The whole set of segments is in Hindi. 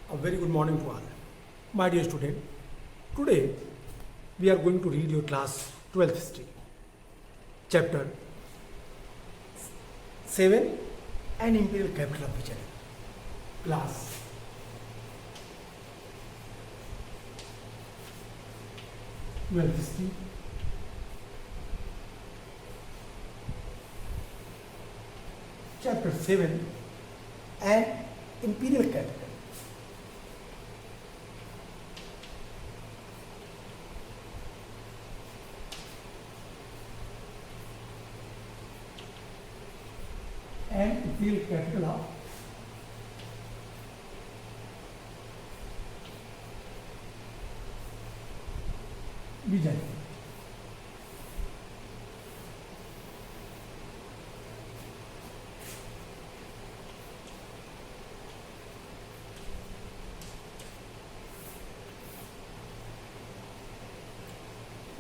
A very good morning to all. My dear student, today we are going to read your class 12th history, chapter 7 and imperial capital of Vijayanagara. Class 12th history, chapter 7 and imperial capital. And imperial capital of Vijayanagara.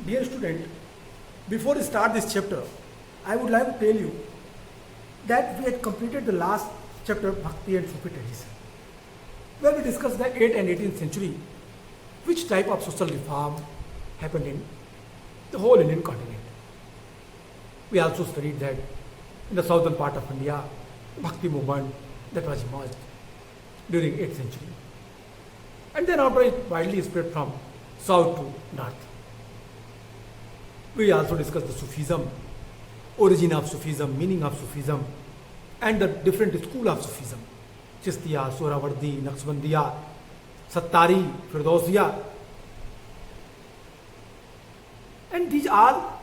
Dear student, before we start this chapter, I would like to tell you that we had completed the last chapter, Bhakti and Sufi tradition, where we discussed the 8th and 18th century, which type of social reform happened in the whole Indian continent. We also studied that in the southern part of India, the Bhakti movement that was emerged during 8th century. And then after it widely spread from south to north. We also discussed the Sufism, origin of Sufism, meaning of Sufism, and the different school of Sufism. Chistiya, Sohrawardi, Naqshbandiya, Sattari, Firdausiya. And these all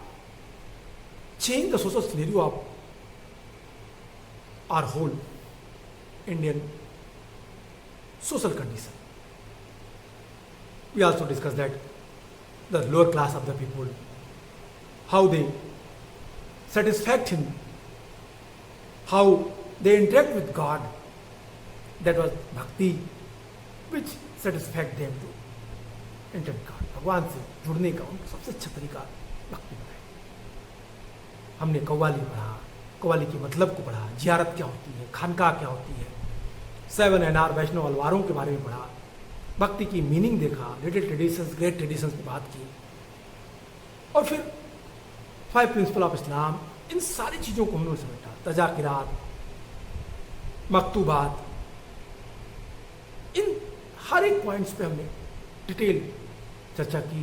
change the social scenario of our whole Indian social condition. We also discussed that the lower class of the people, how they satisfaction, how they interact with God, that was bhakti, which satisfied them to interact with God. भगवान से जुड़ने का उनका सबसे अच्छा तरीका भक्ति में है. हमने कव्वाली पढ़ा, कव्वाली के मतलब को पढ़ा, जियारत क्या होती है, खानका क्या होती है, 7 NR वैष्णव अलवारों के बारे में पढ़ा, भक्ति की मीनिंग देखा, लिटिल ट्रेडिशंस, ग्रेट ट्रेडिशंस की बात की, और फिर 5 प्रिंसिपल ऑफ इस्लाम, इन सारी चीज़ों को हमने समझा. तजाकिरात, मकतूबात, इन हर एक पॉइंट्स पे हमने डिटेल चर्चा की,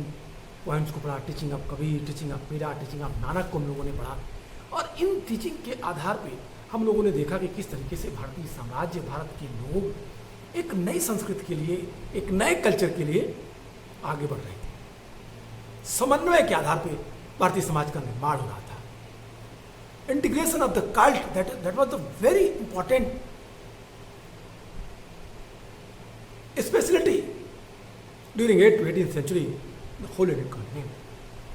पॉइंट्स को पढ़ा. Teaching of Kabir, teaching of Meera, teaching of Nanak को हम लोगों ने पढ़ा. और इन टीचिंग के आधार पे हम लोगों ने देखा कि किस तरीके से भारतीय साम्राज्य, भारत के लोग एक नई संस्कृति के लिए, एक नए कल्चर के लिए आगे बढ़ रहे थे. समन्वय के आधार पे भारतीय समाज का निर्माण हो रहा था. Integration of the cult, that was the very important speciality during 8th to 18th century, the whole Indian continent.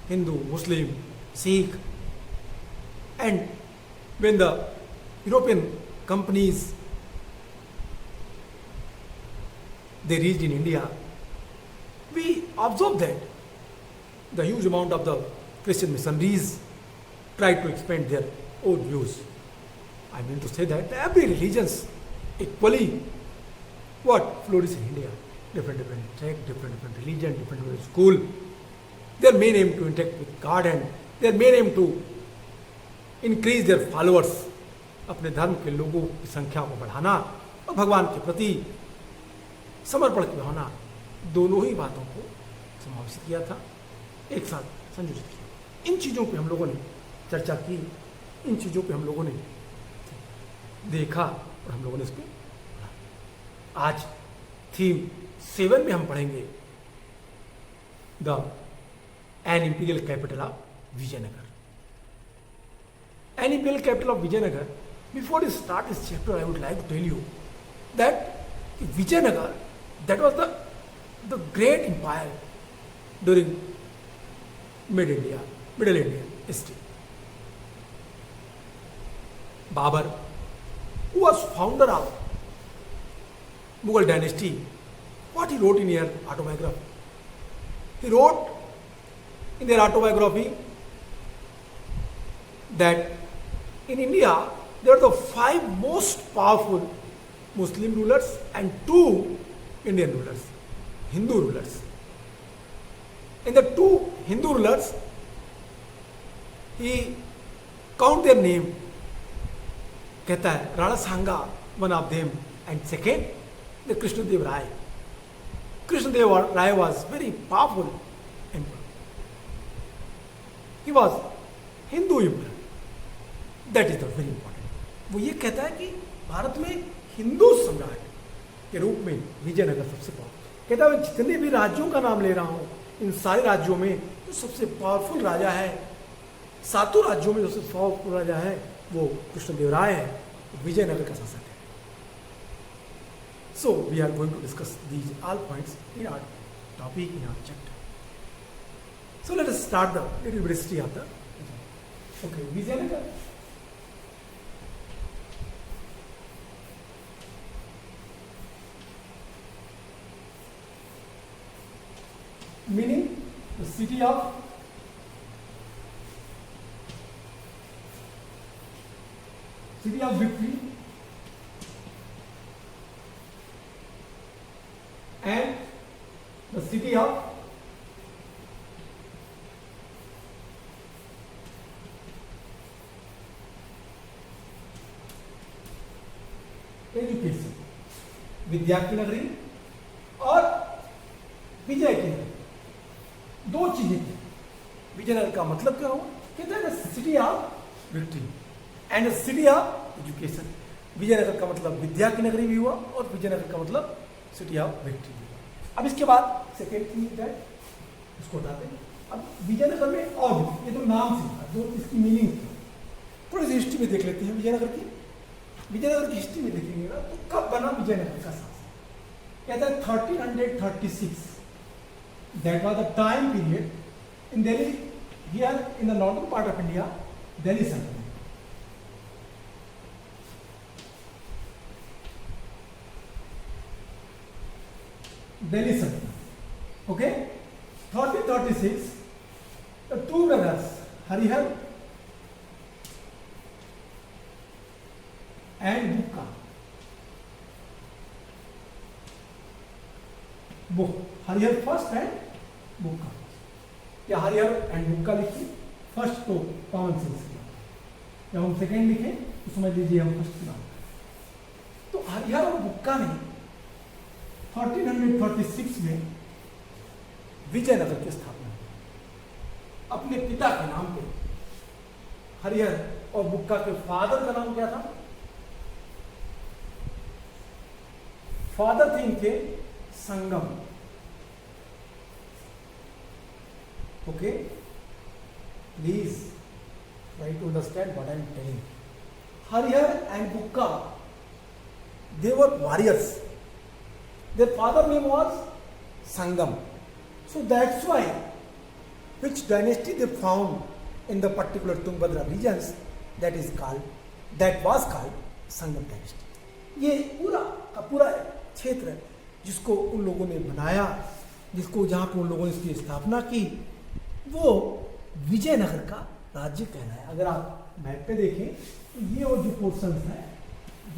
Hindu, Muslim, Sikh, and when the European companies they reached in India, we observed that the huge amount of the Christian missionaries tried to expand their own views. I mean to say that every religions equally flourish in India. Different sect, different religion, different school. Their main aim to interact with God and their main aim to increase their followers. अपने धर्म के लोगों की संख्या को बढ़ाना और भगवान के प्रति समर्पण की भावना, दोनों ही बातों को समावेश किया था, एक साथ संयोजित किया. इन चीज़ों पे हम लोगों ने चर्चा की, इन चीज़ों पे हम लोगों ने देखा और हम लोगों ने इस पर पढ़ा. आज थीम 7 में हम पढ़ेंगे the an imperial capital of Vijayanagar. An imperial capital of Vijayanagar. Before you start this chapter, I would like to tell you that Vijayanagar, that was the great empire during middle Indian history. Babur, who was founder of Mughal dynasty, what he wrote in their autobiography? He wrote in their autobiography that in India there are the 5 most powerful Muslim rulers and 2 Indian rulers, Hindu rulers. In the two Hindu rulers, he count their name. कहता है राणा सांगा, one of them, and second, the Krishnadev Rai. Krishnadev Rai was very powerful emperor. He was Hindu emperor. That is the very important. वो ये कहता है कि भारत में हिंदू सम्राट के रूप में विजयनगर सबसे पावरफुल। कहता है मैं जितने भी राज्यों का नाम ले रहा हूँ, इन सारे राज्यों में जो सबसे पावरफुल राजा है, सातों राज्यों में जो सबसे पावरफुल राजा है वो कृष्णदेव राय है, विजयनगर का शासक है। So we are going to discuss these all points in our topic, in our chapter. So let us start the little bit history of the okay, Vijayanagar. Meaning the city of victory and the city of education, विद्या की नगरी और विजय की नगरी, दो चीजें थी। विजयनगर का मतलब क्या हुआ? कहते हैं city of victory and city of education. Vijayanagar का मतलब विद्या की नगरी भी हुआ और विजयनगर का मतलब सिटी ऑफ विक्ट्री भी हुआ। अब इसके बाद सेकेंड थिंग है, इसको हटाते हैं। अब विजयनगर में और ये तो नाम से था, जो इसकी मीनिंग थी, थोड़ी सी हिस्ट्री में देख लेते हैं विजयनगर की। विजयनगर की हिस्ट्री में देखेंगे ना तो कब बना विजयनगर का शासन? कहता है 1336। That was the time period in Delhi, here in the northern part of India, Delhi Sultanate. Delhi Sultanate. Okay? 1336, the two brothers, Harihar and Bukka. Harihar first and Bukka, या हरिहर एंड बुक्का लिखिए, फर्स्ट तो कॉमन सेंस की बात। जब हम सेकेंड लिखें तो समझ लीजिए हम फर्स्ट की बात। तो हरिहर और बुक्का ने 1336 में विजयनगर की स्थापना की अपने पिता के नाम पे। हरिहर और बुक्का के फादर का नाम क्या था? फादर थे इनके संगम। Okay, please try to understand what I am telling. Harihar and Bukka, they were warriors. Their father name was Sangam. So that's why, which dynasty they found in the particular Tungabhadra regions, that was called Sangam dynasty. ये पूरा का पूरा क्षेत्र जिसको उन लोगों ने बनाया, जहाँ पे उन लोगों ने इसकी स्थापना की, वो विजयनगर का राज्य कहलाया। अगर आप मैप पे देखें तो ये और जो पोर्शन है,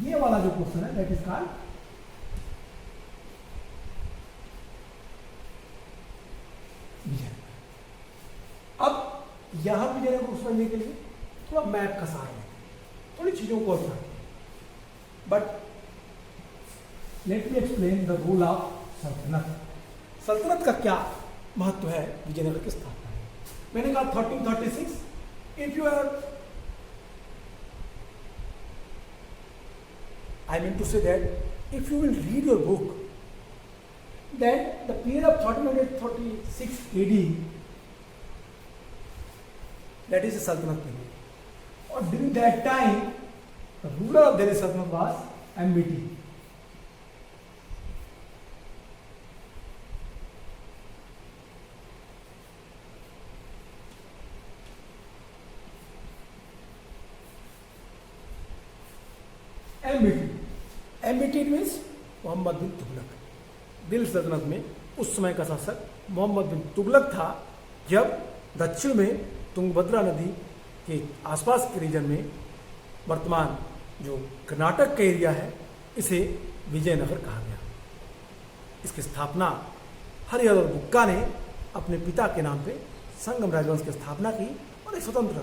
ये वाला जो पोर्शन है, दैट इज कॉल्ड विजयनगर। अब यहां विजयनगर को समझने के लिए थोड़ा मैप का सहारा लेते हैं, थोड़ी चीजों को और but let me explain the rule of सल्तनत। सल्तनत का क्या महत्व है विजयनगर की स्थापना? मैंने कहा 1336। If you are, I mean to say that if you will read your book, that the period of 1336 AD, that is सल्तनत पीरियड। और during that time the ruler of Delhi सल्तनत was MBT. MBT means Mohammad bin Tughlaq. Delhi सल्तनत में उस समय का शासक मोहम्मद बिन तुगलक था, जब दक्षिण में तुंगभद्रा नदी के आसपास के रीजन में, वर्तमान जो कर्नाटक का एरिया है, इसे विजयनगर कहा गया। इसकी स्थापना हरिहर बुक्का ने अपने पिता के नाम पे संगम राजवंश की स्थापना की और एक स्वतंत्र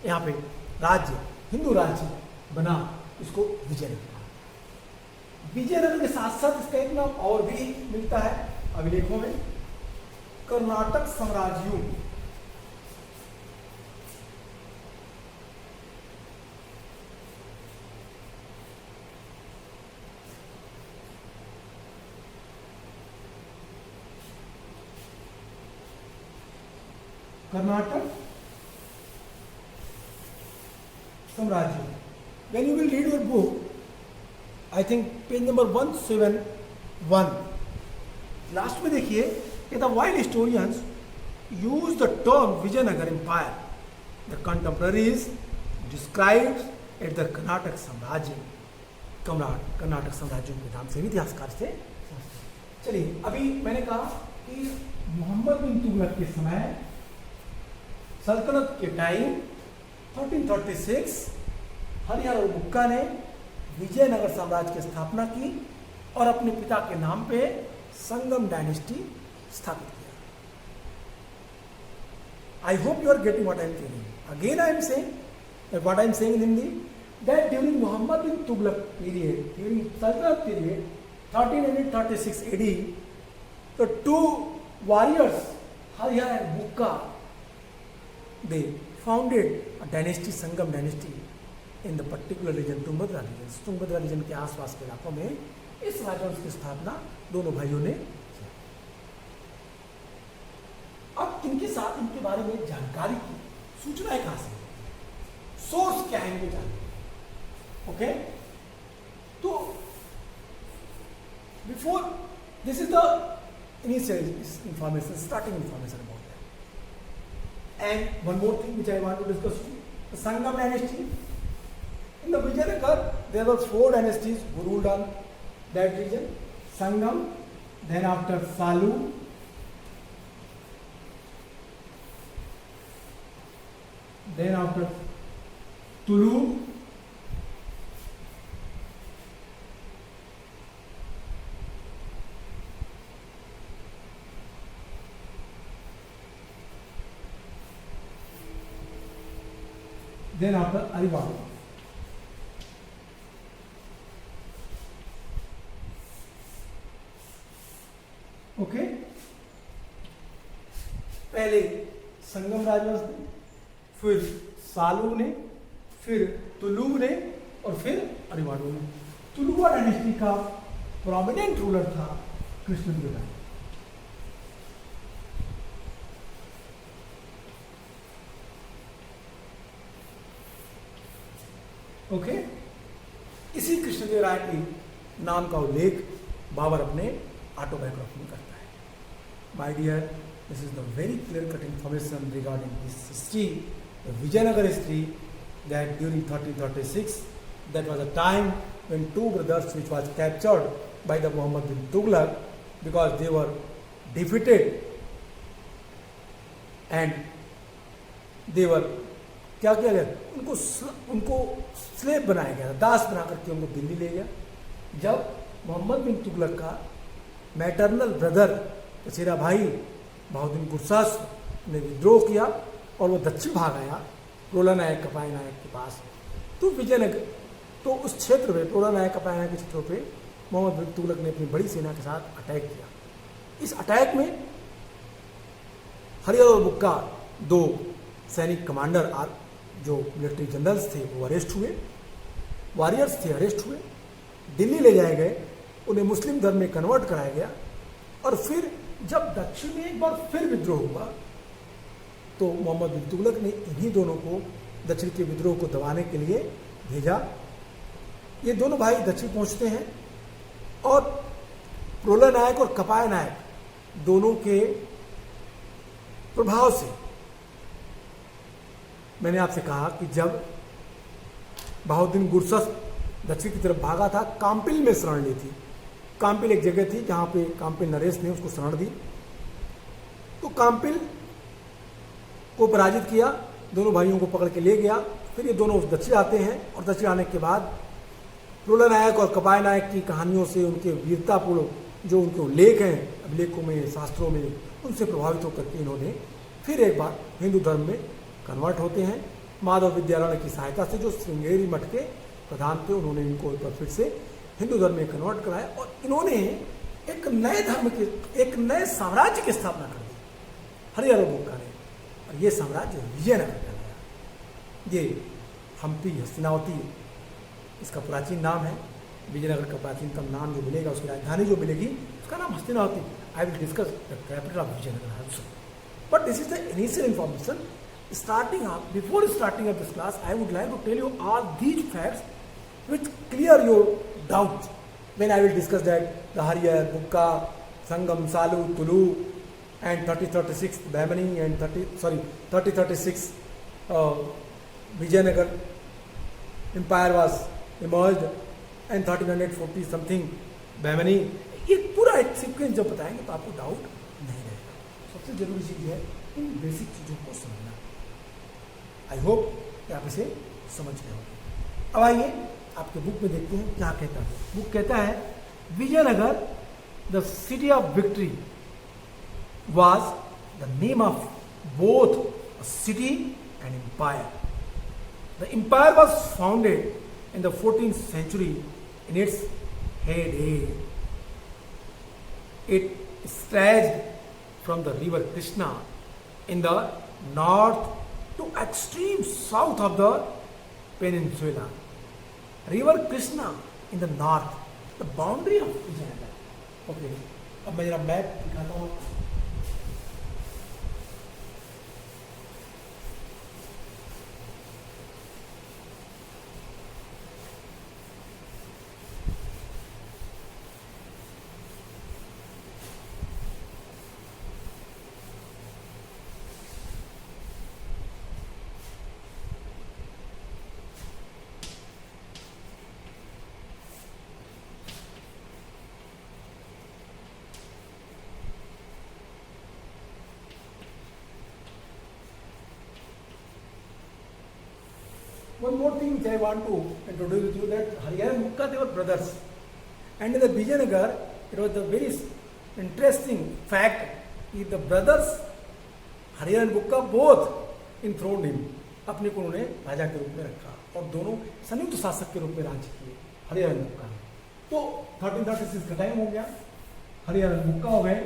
यहाँ पे राज्य, हिंदू राज्य बना, इसको विजयनगर। विजयनगर के साथ साथ इसका एक नाम और भी मिलता है अभिलेखों में, कर्नाटक साम्राज्यों। कर्नाटक साम्राज्य। When you will read your book, I think page number 171, last में देखिए कि the wild historians use the term Vijayanagar empire, the contemporaries described at the Karnataka साम्राज्य, कर्नाटक साम्राज्यों के नाम से भी इतिहासकार से। चलिए, अभी मैंने कहा कि मोहम्मद बिन तुगलक के समय, सल्तनत के टाइम 1336 हरिहर बुक्का ने विजयनगर साम्राज्य की स्थापना की और अपने पिता के नाम पे संगम डायनेस्टी स्थापित किया। I hope you are getting what I am telling. Again I am saying what I am saying in Hindi, that during Mohammad bin Tughlaq period, during सल्तनत period 1336 AD, the two warriors Harihar and Bukka, they founded a dynasty, Sangam dynasty, in the particular region, Tungabhadra region. Tungabhadra region के आसपास के इलाकों में इस राजवंश की स्थापना दोनों भाइयों ने की। अब इनके साथ इनके बारे में जानकारी की सूचनाएं कहां से, सोर्स क्या है इनके जानकारी। ओके, तो before this is the initial information, starting information about that. And one more thing which I want to discuss with you, the Sangam dynasty. In the Vijayanagar, there were 4 dynasties who ruled on that region. Sangam, then after Salu, then after Tulu, then after Ariwal. Okay, पहले संगम राजवंश ने, फिर सालू ने, फिर तुलु ने और फिर अरिवाड़ू ने। तुलुवा डायनेस्टी का प्रोमिनेंट रूलर था कृष्णदेव राय। ओके, इसी कृष्णदेव राय के नाम का उल्लेख बाबर अपने ऑटोबायोग्राफी में करता है। My dear, this is the very clear cut information regarding this history, the Vijayanagar history, that during 1336 that was a time when 2 brothers which was captured by the Muhammad bin Tughlaq because they were defeated and they were क्या किया गया, उनको स्लेव बनाया गया, दास बना करके उनको दिल्ली ले गया। जब मोहम्मद बिन तुगलक का मैटरनल ब्रदर चचेरा भाई बहाउद्दीन गुरसास ने विद्रोह किया और वो दक्षिण भाग आया प्रोला नायक कपाई नायक के पास, तो विजयनगर, तो उस क्षेत्र में प्रोला नायक कपाई नायक के क्षेत्रों पे मोहम्मद बिन तुगलक ने अपनी बड़ी सेना के साथ अटैक किया। इस अटैक में हरिहर और बुक्का 2 सैनिक कमांडर जो मिलिट्री जनरल्स थे वो अरेस्ट हुए, वॉरियर्स थे अरेस्ट हुए, दिल्ली ले जाए गए, उन्हें मुस्लिम धर्म में कन्वर्ट कराया गया और फिर जब दक्षिण में एक बार फिर विद्रोह हुआ तो मोहम्मद बिन तुगलक ने इन्हीं दोनों को दक्षिण के विद्रोह को दबाने के लिए भेजा। ये दोनों भाई दक्षिण पहुंचते हैं और प्रोला नायक और कपाय नायक दोनों के प्रभाव से, मैंने आपसे कहा कि जब बहाउद्दीन गुरसस दक्षिण की तरफ भागा था, काम्पिल में शरण ली थी। काम्पिल एक जगह थी जहाँ पे काम्पिल नरेश ने उसको शरण दी, तो काम्पिल को पराजित किया, दोनों भाइयों को पकड़ के ले गया। फिर ये दोनों दक्षिण आते हैं और दक्षिण आने के बाद प्रोला नायक और कपाय नायक की कहानियों से, उनके वीरतापूर्ण जो उनके लेख हैं अभिलेखों में, शास्त्रों में, उनसे प्रभावित होकर के इन्होंने फिर एक बार हिंदू धर्म में कन्वर्ट होते हैं। माधव विद्यालय की सहायता से, जो श्रृंगेरी मठ के प्रधान थे, उन्होंने इनको एक बार फिर से हिंदू धर्म में कन्वर्ट कराया और इन्होंने एक नए धर्म के, एक नए साम्राज्य की स्थापना कर दी हरिहर बुक्का ने। और ये साम्राज्य विजयनगर कहलाया। ये हम्पी हस्तिनावती इसका प्राचीन नाम है। विजयनगर का प्राचीनतम नाम जो मिलेगा, उसकी राजधानी जो मिलेगी, उसका नाम Hastinavati. I will discuss the capital of Vijayanagar also, but this is the initial information. Starting up, before starting up this class, I would like to tell you all these facts which clear your doubts when I will discuss that the Harihar, Bukka, Sangam, Salu, Tulu, and 3036 Bahmani and 3036 Vijayanagar empire was emerged and 1340 something Bahmani. ये पूरा एक सीक्वेंस जब बताएंगे तो आपको डाउट नहीं रहेगा. सबसे जरूरी चीज़ है इन बेसिक चीज़ों को समझना. आई होप कि आप इसे समझ गए होंगे. अब आइए आपके बुक में देखते हैं क्या कहता है. बुक कहता है Vijayanagar the city of victory was the name of both a city and empire. The empire was founded in the 14th century in its heyday. It stretched from the river Krishna in the north to extreme south of the peninsula. River Krishna in the north, the boundary of Vijayanagar. Okay, अब मैं जरा मैप दिखाता हूँ. One more thing which I want to introduce with you, that Harihar and Bukka, they were brothers. And in the Vijayanagar, it was a very interesting fact that the brothers Harihar and Bukka both enthroned him. अपने को उन्होंने राजा के रूप में रखा और दोनों संयुक्त शासक के रूप में राज्य किए हरिहर एंड बुक्का ने. तो 1336 का टाइम हो गया, हरिहर एंड बुक्का हो गए.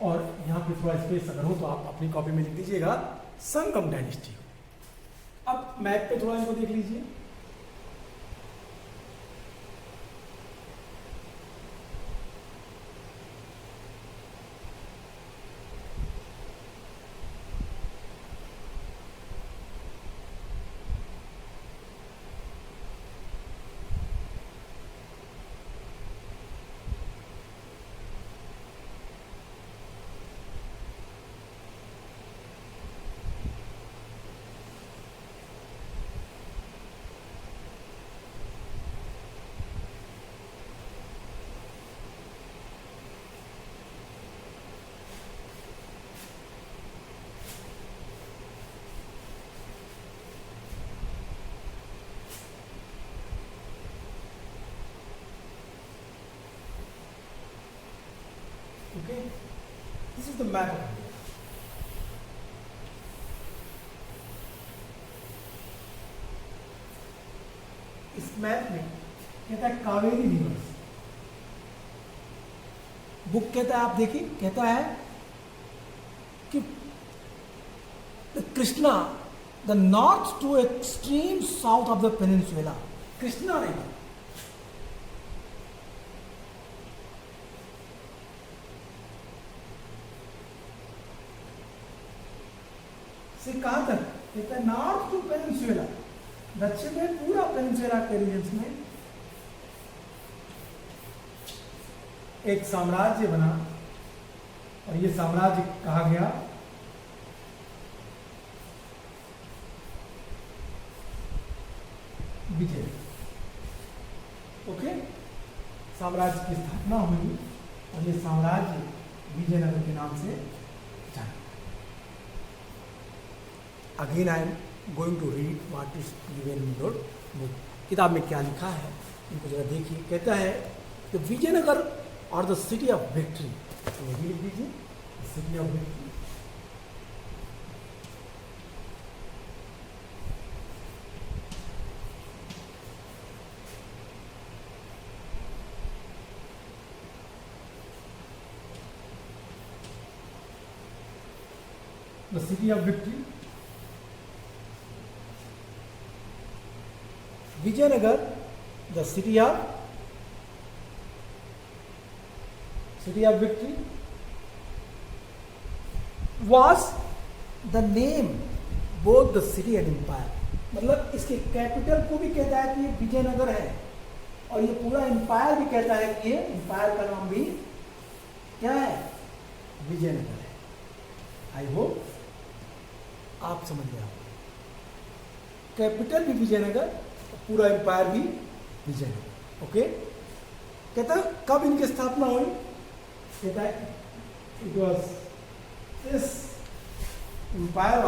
और यहाँ पे थोड़ा स्पेस अगर हो तो आप अपनी कॉपी में लिख दीजिएगा संगम डायनेस्टी. अब मैप पे थोड़ा इनको देख लीजिए. Okay, this is the map of India. इस मैप में कहता है कावेरी रिवर्स. बुक कहता है, आप देखिए, कहता है कि Krishna the north to extreme south of the peninsula. Krishna नहीं, कहां तक कहता है नॉर्थ टू पेनिनसुला, दक्षिण में पूरा पेनिनसुला के रीजन में एक साम्राज्य बना और ये साम्राज्य कहा गया विजय. ओके, साम्राज्य की स्थापना हुई और ये साम्राज्य विजयनगर के नाम से जाना. Again I am going to read what is given in your book. किताब में क्या लिखा है इनको जरा देखिए. कहता है कि विजयनगर और द सिटी ऑफ विक्ट्री, तो ये भी लिख दीजिए, city of victory. The city of victory, Vijayanagar, the city of victory was the name both the city and empire। मतलब इसके कैपिटल को भी कहता है कि ये विजयनगर है, और ये पूरा एम्पायर भी कहता है कि ये एम्पायर का नाम भी क्या है, विजयनगर है। आई होप आप समझ गए। कैपिटल भी विजयनगर, पूरा एम्पायर भी विजयनगर। ओके, कहता है कब इनकी स्थापना हुई, कहता है it was, this empire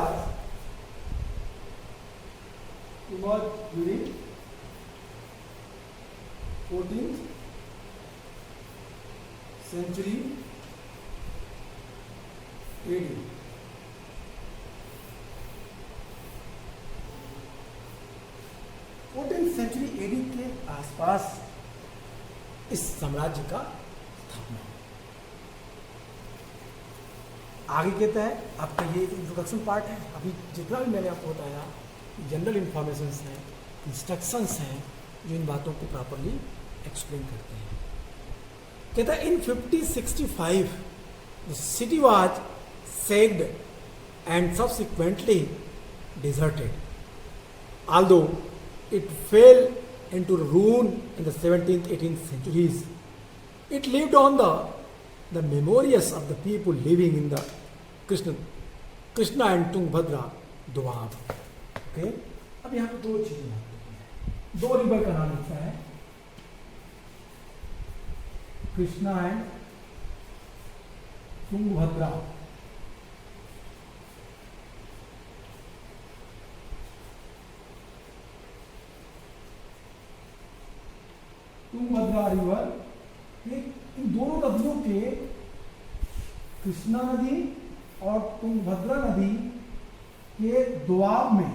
was during 14th century AD। 14th century AD के आसपास इस साम्राज्य का स्थापना। आगे कहता है, आपका ये इंट्रोडक्शन पार्ट है, अभी जितना भी मैंने आपको बताया जनरल इंफॉर्मेशंस हैं, इंस्ट्रक्शंस हैं, जो इन बातों को प्रॉपरली एक्सप्लेन करते हैं। कहता है इन 5065 the city was sacked and subsequently deserted, although it fell into ruin in the 17th 18th centuries, it lived on the memories of the people living in the Krishna and Tungabhadra doab। Okay, अब यहाँ पे दो चीजें, दो रिवर का नाम लिखा है, कृष्णा एंड तुंगभद्रा। तुंगभद्रा रिवर, इन दोनों नदियों के, कृष्णा नदी और तुंगभद्रा नदी के दोआब में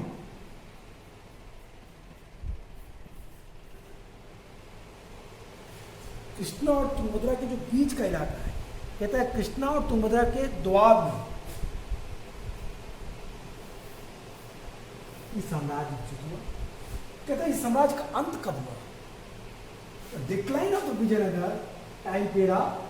कृष्णा और तुंगभद्रा के जो बीच का इलाका है, कहता है कृष्णा और तुंगभद्रा के दोआब में इस साम्राज्य हुआ। कहता है इस साम्राज्य का अंत कब हुआ, decline of the Vijayanagar time period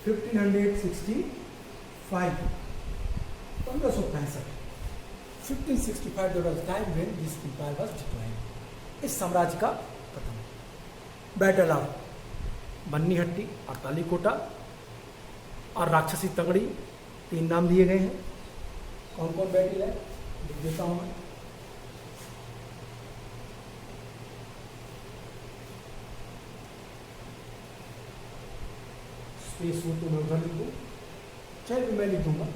1565, 1565, 1565 that was the time when this empire was declined। इस साम्राज्य का पतन। बैटल ऑफ बन्नीहट्टी और तालीकोटा और राक्षसी तगड़ी, तीन नाम दिए गए हैं। कौन कौन बैटल है लिख देता हूं मैं। स्पेस हो तो मैं उधर लिख दूँ, चाहे मैं लिख दूंगा।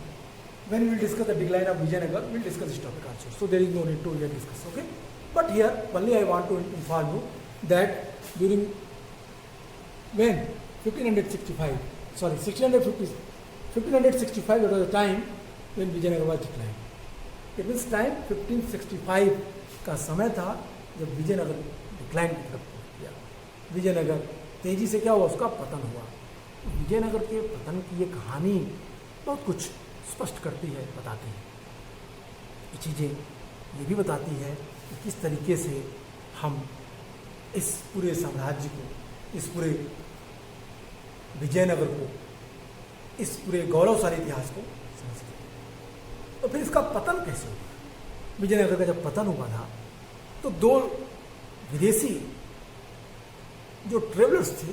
When we will discuss the decline of Vijayanagar, we will discuss this topic also. So there is no need to here discuss, okay? But here only I want to inform you that during when 1565, sorry 1650, 1565 that was the time when Vijayanagar was declined. It means time 1565 का समय था जब विजयनगर डिक्लाइन की तरफ गया। विजयनगर तेजी से क्या हुआ, उसका पतन हुआ। विजयनगर के पतन की ये कहानी बहुत कुछ स्पष्ट करती है, बताती है। ये चीज़ें ये भी बताती है कि किस तरीके से हम इस पूरे साम्राज्य को, इस पूरे विजयनगर को, इस पूरे गौरवशाली इतिहास को समझते हैं। तो फिर इसका पतन कैसे हुआ? विजयनगर का जब पतन हुआ था तो दो विदेशी जो ट्रेवलर्स थे,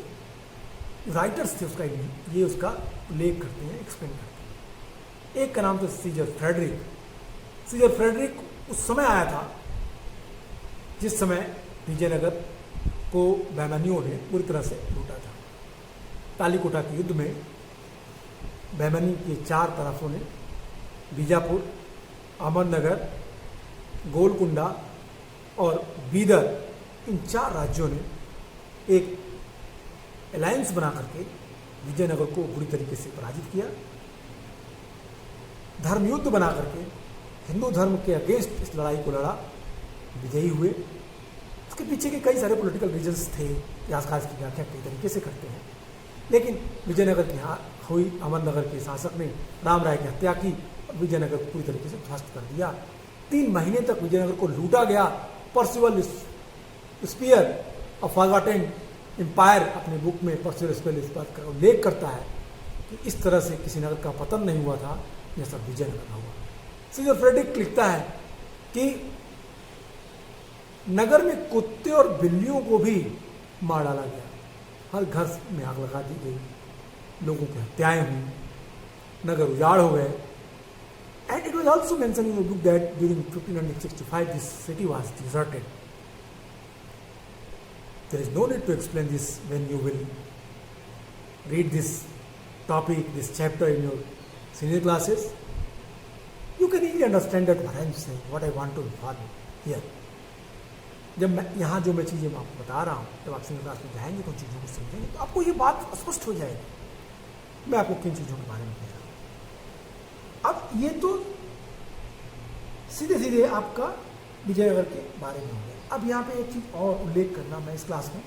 राइटर्स थे, उसका ये उसका उल्लेख करते हैं, एक्सप्लेन करते हैं। एक का नाम था सीजर फ्रेडरिक। सीजर फ्रेडरिक उस समय आया था जिस समय विजयनगर को बैमानियों ने पूरी तरह से लूटा था। तालीकोटा के युद्ध में बहमनी के 4 तरफों ने बीजापुर, अहमदनगर, गोलकुंडा और बीदर, इन 4 राज्यों ने एक अलायंस बना करके विजयनगर को बुरी तरीके से पराजित किया। धर्म युद्ध बना करके हिंदू धर्म के अगेंस्ट इस लड़ाई को लड़ा, विजयी हुए। उसके पीछे के कई सारे पॉलिटिकल रीजंस थे, इतिहासकार इसकी व्याख्या कई तरीके से करते हैं, लेकिन विजयनगर की यहाँ हुई, अहमदनगर के शासक ने राम राय की हत्या की और विजयनगर को पूरी तरीके से ध्वस्त कर दिया। 3 महीने तक विजयनगर को लूटा गया। Percival Spear of forgotten empire अपने बुक में पर्सिवल स्पीयर इस बात का उल्लेख करता है कि इस तरह से किसी नगर का पतन नहीं हुआ था जैसा विजयनगर का हुआ। सीजर फ्रेडरिक लिखता है कि नगर में कुत्ते और बिल्लियों को भी मार डाला गया, हर घर में आग लगा दी गई, लोगों की हत्याएं हुई, नगर उजाड़ हो गए। And it was also mention in the book that during 1565 this city was deserted. There is no need to explain this when you will read this topic, this chapter in your senior classes. You can easily understand that what I am saying, what I want to inform you here. जब मैं यहाँ जो मैं चीज़ें आपको बता रहा हूँ, जब आप सीनियर क्लास में जाएंगे तो चीज़ों को समझेंगे तो आपको ये बात स्पष्ट हो जाएगी मैं आपको किन चीज़ों के बारे में कह रहा हूँ। अब ये तो सीधे सीधे आपका विजयनगर के बारे में हो गया। अब यहाँ पे एक चीज़ और उल्लेख करना मैं इस क्लास में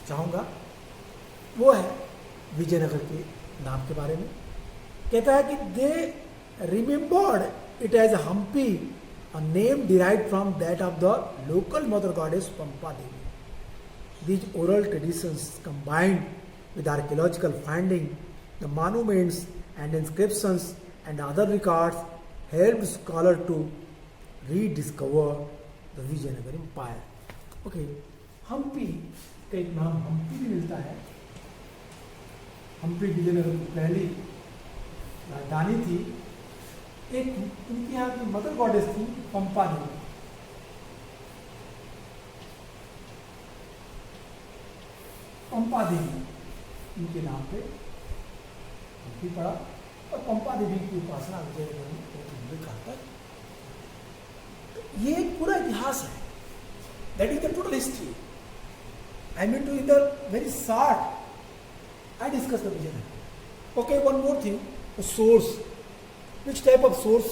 चाहूँगा, वो है विजयनगर के नाम के बारे में। कहता है कि they remembered it as Hampi, a name derived from that of the local mother goddess Pampa Devi. These oral traditions combined with archaeological findings, the monuments and inscriptions and other records helped scholars to rediscover the Vijayanagar Empire. Okay, Hampi का एक नाम हम्पी भी मिलता है। हम्पी विजयनगर की पहली राजधानी थी। एक उनके यहाँ की मदर गॉडेस थी पंपा देवी। पंपा देवी इनके नाम पे हम्पी पड़ा और पंपा देवी की उपासना विजयनगर में करता है। ये एक पूरा इतिहास है। That is the total history. I mean to in the very short I discuss the Vijayanagar. Okay, one more thing, source. Which type of source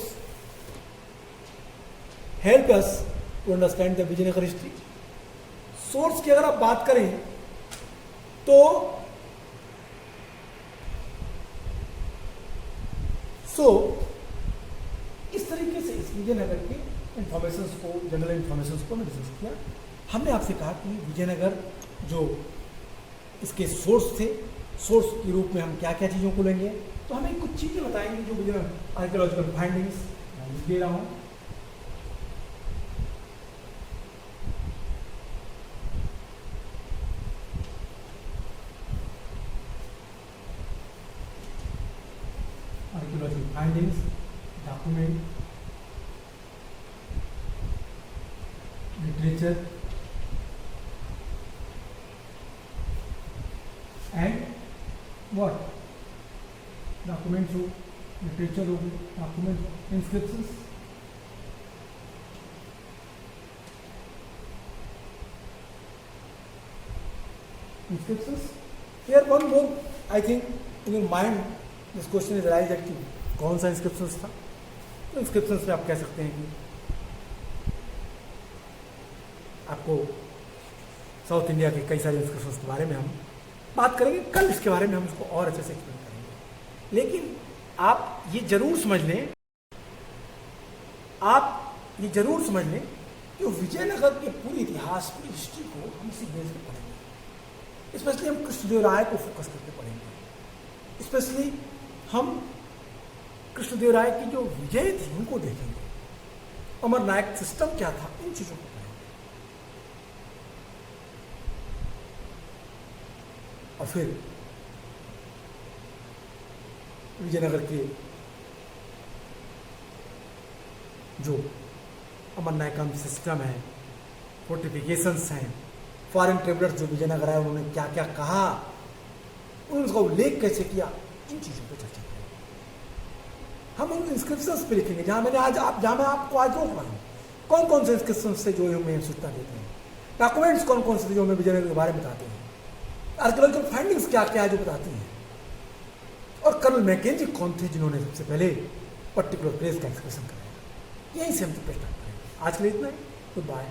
help us to understand the Vijayanagar history? Source की अगर आप बात करें तो इस तरीके से इस विजयनगर के इंफॉर्मेशंस को, जनरल इंफॉर्मेशंस को मैं डिस्कस किया। हमने आपसे कहा कि विजयनगर जो इसके सोर्स थे, सोर्स के रूप में हम क्या क्या चीज़ों को लेंगे, तो हमें कुछ चीज़ें बताएंगे जो मुझे आर्कियोलॉजिकल फाइंडिंग्स मैं दे रहा हूँ। Archaeological findings, document, literature and what documents हो, लिटरेचर हो, document, inscriptions, here one more I think in your mind this question is rise that कौन सा इंस्क्रिप्शंस था। तो इंस्क्रिप्शंस में आप कह सकते हैं कि आपको साउथ इंडिया के कई सारे इंस्क्रिप्शंस के बारे में हम बात करेंगे। कल इसके बारे में हम इसको और अच्छे से एक्सप्लेन करेंगे। लेकिन आप ये जरूर समझ लें, कि विजयनगर के पूरे इतिहास, पूरी हिस्ट्री को हम इसी बेस पे पढ़ेंगे। स्पेशली हम कृष्णदेवराय को फोकस करके पढ़ेंगे। स्पेशली हम कृष्णदेवराय की जो विजय थी उनको देखेंगे। अमर नायक सिस्टम क्या था, इन चीजों को पढ़ेंगे। और फिर विजयनगर के जो अमर नायकम सिस्टम है, फोर्टिफिकेशंस हैं, फॉरेन ट्रेवलर्स जो विजयनगर आए उन्होंने क्या क्या कहा, उनका उल्लेख कैसे किया, इन चीज़ों पर चर्चा करेंगे। हम उन इंस्क्रिप्शंस पे लिखेंगे जहाँ मैं आपको आज रोक रहा हूँ। कौन कौन से इंस्क्रिप्शंस थे जो हमें सूचना देते हैं, डॉक्यूमेंट्स कौन कौन से थे जो हमें विजयनगर के बारे में बताते हैं, आर्कियोलॉजिकल फाइंडिंग्स क्या क्या है जो बताती हैं, और कर्नल मैकेंजी कौन थे जिन्होंने सबसे पहले पर्टिकुलर प्लेस का एक्सप्रेशन कराया। यहीं से हम प्रश्न करेंगे। आज के लिए इतना ही। Good bye.